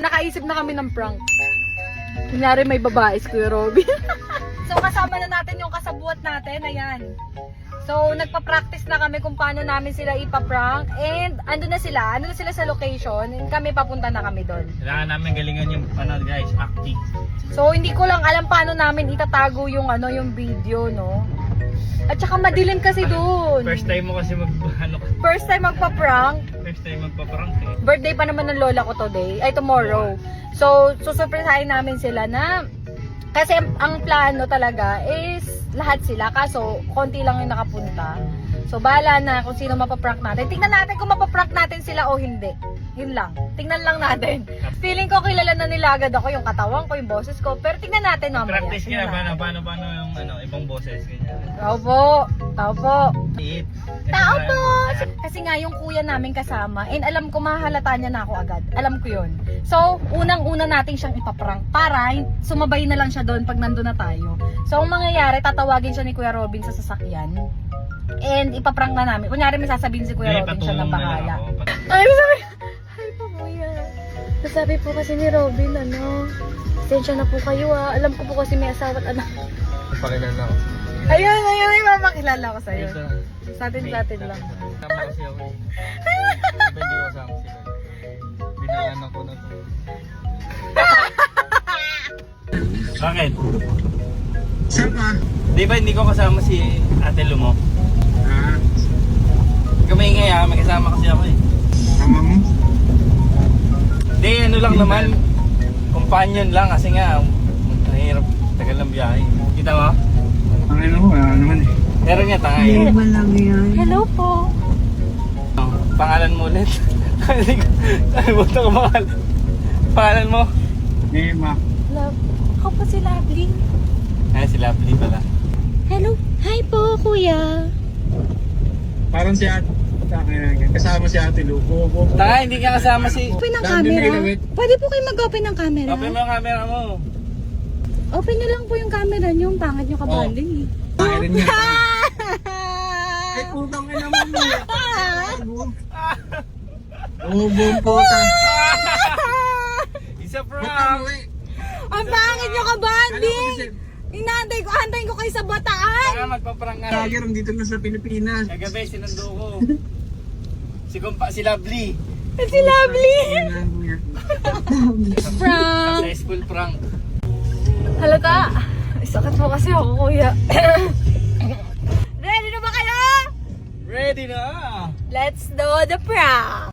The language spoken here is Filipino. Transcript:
Nakaisip na kami ng prank. Kunyari may babae si Kuya Robin. So kasama na natin yung kasabuat natin, ayan. So nagpa-practice na kami kung paano namin sila ipa-prank. And ando na sila sa location. And kami papunta na kami doon. Kailangan namin galingan yung guys, acting. So hindi ko lang alam paano namin itatago yung yung video, no. At saka madilim kasi doon. First time mo kasi First time magpa-prank. First time magpa-prank eh. Birthday pa naman ng lola ko tomorrow. So susurpresahin namin sila na kasi ang plano talaga is lahat sila, kaso konti lang yung nakapunta. So bahala na kung sino mapaprank natin. Tingnan natin kung mapaprank natin sila o hindi. Yun lang. Tingnan lang natin. Feeling ko kilala na nila agad ako, yung katawan ko, yung boses ko. Pero tingnan natin mamaya. Practice ka na paano yung ibang boses ganyan. Tao po. Eat. Tao po! Kasi nga yung kuya namin kasama, and alam ko mahalata niya na ako agad. Alam ko yun. So, unang-una natin siyang ipaprank para sumabay na lang siya doon pag nandun na tayo. So, ang mangyayari, tatawagin siya ni Kuya Robin sa sasakyan. And ipaprank na namin. Kunyari may sasabihin si Kuya Robin, siya na bahala. Ay, po kuya. Sabi po kasi ni Robin, pasensya na po kayo Alam ko po kasi may asawa at anak. Pakilala ako. Ayun, may mamakilala ko sa'yo. Sa atin lang. Tama kasi ako eh. Hindi ko kasama sila. Binalan ako na to. Bakit? Saan ka? Di ba hindi ko kasama si Ate Lumo? Kamay may kasama kasi ako eh. Tama mo? Di, lang naman. Companion lang kasi nga, mahirap, tagal ng biyahe. Kita mo? Ang ino mo, naman eh. Pero niya, tangay. Hello po. Pangalan mo ulit. Kalimutan ko pangalan. Pangalan mo? Nema. Love. Ako po si Lovely. Ay, si Lovely pala. Hello. Hi po, kuya. Parang si ate. Kasama si ate Luko. Tanga, hindi ka kasama si... Open ng camera. Pwede po kayo mag-open ng camera. Open mo ang camera mo. Open nyo lang po yung camera nyo. Ang pangit nyo kabali. Rin niya. Ay, putang ina mo mo. Bum puta. Isa prank. Ang pangit nyo kabanding. Antayin ko kayo sa Bataan. Tanga, magpa-prank nga. Tiger, dito na sa Pilipinas. Kagabi, sinundo ko. Si Lovely. Si Lovely. Prank. Prank. Successful prank. Halata. Sakit po kasi ako, kuya. Ready na ba kayo? Ready na! Let's do the prank.